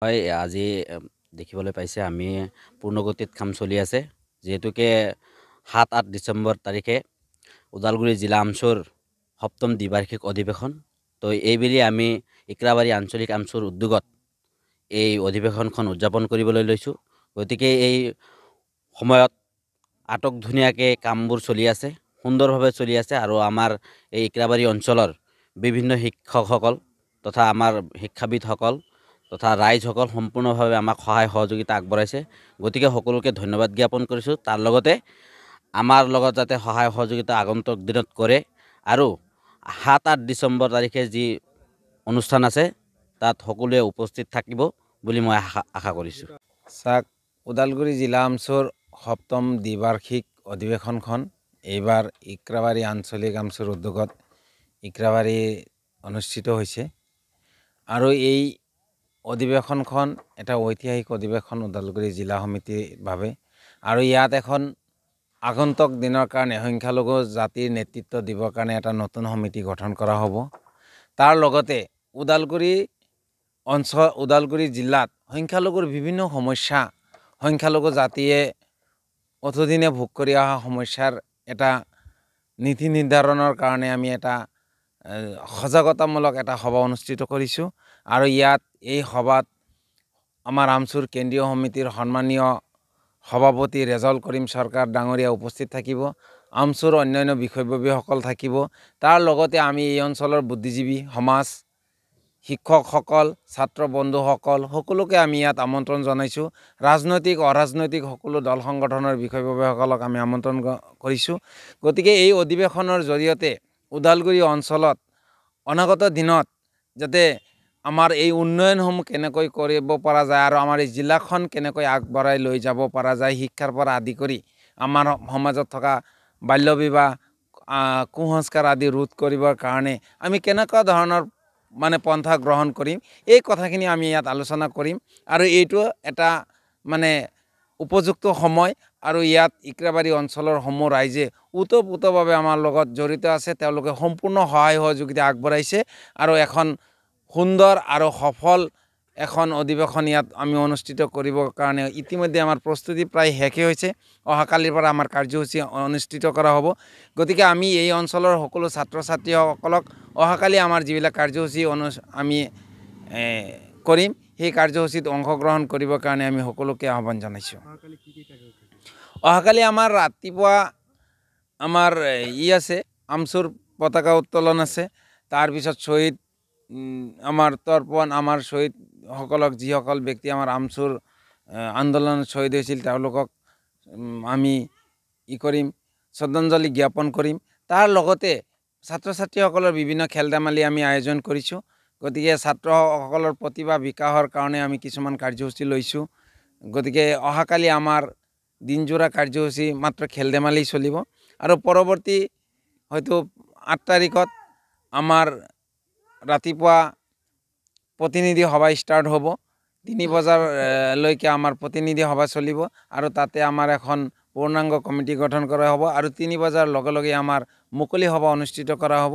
হয় আজি দেখিবলৈ পাইছে আমি পূৰ্ণগতিত কাম চলি আছে যিহেতুকে ৭-৮ ডিচেম্বৰ তাৰিখে ওদালগুৰি জিলা আমচুৰ সপ্তম দ্বিবাৰ্ষিক অধিৱেশন তো এইবেলি আমি ইক্ৰাবাৰী আঞ্চলিক আমচুৰ উদ্যোগত এই অধিৱেশনখন উদযাপন কৰিবলৈ লৈছোঁ গতিকে এই সময়ত আটক ধুনীয়াকৈ কামবোৰ চলি আছে সুন্দৰভাৱে চলি আছে আৰু আমাৰ এই ইক্ৰাবাৰী অঞ্চলৰ বিভিন্ন শিক্ষকসকল তথা আমাৰ শিক্ষাবিদসকল তথা ৰাইজসকল সম্পূৰ্ণভাৱে আমাক সহায় সহযোগিতা আগবঢ়াইছে গতিকে সকলোকে ধন্যবাদ জ্ঞাপন কৰিছোঁ তাৰ লগতে আমাৰ লগত যাতে সহায় সহযোগিতা আগন্তুক দিনত কৰে আৰু ৭-৮ ডিচেম্বৰ তাৰিখে যি অনুষ্ঠান আছে তাত সকলোৱে উপস্থিত থাকিব বুলি মই আশা কৰিছোঁ। চাক ওদালগুৰি জিলা আমচুৰ সপ্তম দ্বিবাৰ্ষিক অধিৱেশনখন এইবাৰ ইক্ৰাবাৰী আঞ্চলিক আমচুৰ উদ্যোগত ইক্ৰাবাৰী অনুষ্ঠিত হৈছে আৰু এই অধিৱেশনখন এটা ঐতিহাসিক অধিৱেশন ওদালগুৰি জিলা সমিতিৰ বাবে আৰু ইয়াত এখন আগন্তুক দিনৰ কাৰণে সংখ্যালঘু জাতিৰ নেতৃত্ব দিবৰ কাৰণে এটা নতুন সমিতি গঠন কৰা হ'ব। তাৰ লগতে ওদালগুৰি জিলাত সংখ্যালঘুৰ বিভিন্ন সমস্যা সংখ্যালঘু জাতিয়ে অতদিনে ভোগ কৰি অহা সমস্যাৰ এটা নীতি নিৰ্ধাৰণৰ কাৰণে আমি এটা সজাগতামূলক এটা সভা অনুষ্ঠিত কৰিছোঁ আৰু ইয়াত এই সভাত আমাৰ আমচুৰ কেন্দ্ৰীয় সমিতিৰ সন্মানীয় সভাপতি ৰেজাউল কৰিম চৰকাৰ ডাঙৰীয়া উপস্থিত থাকিব। আমচুৰ অন্যান্য বিষয়ববীয়াসকল থাকিব। তাৰ লগতে আমি এই অঞ্চলৰ বুদ্ধিজীৱী সমাজ শিক্ষকসকল ছাত্ৰ বন্ধুসকল সকলোকে আমি ইয়াত আমন্ত্ৰণ জনাইছোঁ। ৰাজনৈতিক অৰাজনৈতিক সকলো দল সংগঠনৰ বিষয়ববীয়াসকলক আমি আমন্ত্ৰণ কৰিছোঁ। গতিকে এই অধিৱেশনৰ জৰিয়তে ওদালগুৰি অঞ্চলত অনাগত দিনত যাতে আমাৰ এই উন্নয়নসমূহ কেনেকৈ কৰিব পৰা যায় আৰু আমাৰ এই জিলাখন কেনেকৈ আগবঢ়াই লৈ যাব পৰা যায় শিক্ষাৰ পৰা আদি কৰি আমাৰ সমাজত থকা বাল্য বিবাহ কুসংস্কাৰ আদি ৰোধ কৰিবৰ কাৰণে আমি কেনেকুৱা ধৰণৰ পন্থা গ্ৰহণ কৰিম এই কথাখিনি আমি ইয়াত আলোচনা কৰিম আৰু এইটো এটা উপযুক্ত সময় আৰু ইয়াত ইক্ৰাবাৰী অঞ্চলৰ সমূহ ৰাইজে ওতঃপ্ৰোতভাৱে আমাৰ লগত জড়িত আছে। তেওঁলোকে সম্পূৰ্ণ সহায় সহযোগিতা আগবঢ়াইছে আৰু এখন সুন্দৰ আৰু সফল এখন অধিৱেশন ইয়াত আমি অনুষ্ঠিত কৰিবৰ কাৰণে ইতিমধ্যে আমাৰ প্ৰস্তুতি প্ৰায় শেষে হৈছে। অহাকালিৰ পৰা আমাৰ কাৰ্যসূচী অনুষ্ঠিত কৰা হ'ব। গতিকে আমি এই অঞ্চলৰ সকলো ছাত্ৰ ছাত্ৰীসকলক অহাকালি আমাৰ যিবিলাক কাৰ্যসূচী আমি কৰিম সেই কাৰ্যসূচীত অংশগ্ৰহণ কৰিবৰ কাৰণে আমি সকলোকে আহ্বান জনাইছোঁ। অহাকালি আমাৰ ৰাতিপুৱা আমাৰ আছে আমচুৰ পতাকা উত্তোলন আছে। তাৰপিছত শ্বহীদ আমাৰ তৰ্পণ আমাৰ শ্বহীদসকলক যিসকল ব্যক্তি আমাৰ আমচুৰ আন্দোলনত শ্বহীদ হৈছিল তেওঁলোকক আমি কৰিম শ্ৰদ্ধাঞ্জলি জ্ঞাপন কৰিম। তাৰ লগতে ছাত্ৰ ছাত্ৰীসকলৰ বিভিন্ন খেল ধেমালি আমি আয়োজন কৰিছোঁ। গতিকে ছাত্ৰসকলৰ প্ৰতিভা বিকাশৰ কাৰণে আমি কিছুমান কাৰ্যসূচী লৈছোঁ। গতিকে অহাকালি আমাৰ দিনজোৰা কাৰ্যসূচী মাত্ৰ খেল ধেমালি চলিব আৰু পৰৱৰ্তী হয়তো ৮ তাৰিখত আমাৰ ৰাতিপুৱা প্ৰতিনিধি সভা ষ্টাৰ্ট হ'ব। ৩ বজালৈকে আমাৰ প্ৰতিনিধি সভা চলিব আৰু তাতে আমাৰ এখন পূৰ্ণাংগ কমিটি গঠন কৰা হ'ব আৰু ৩ বজাৰ লগে লগে আমাৰ মুকলি সভা অনুষ্ঠিত কৰা হ'ব।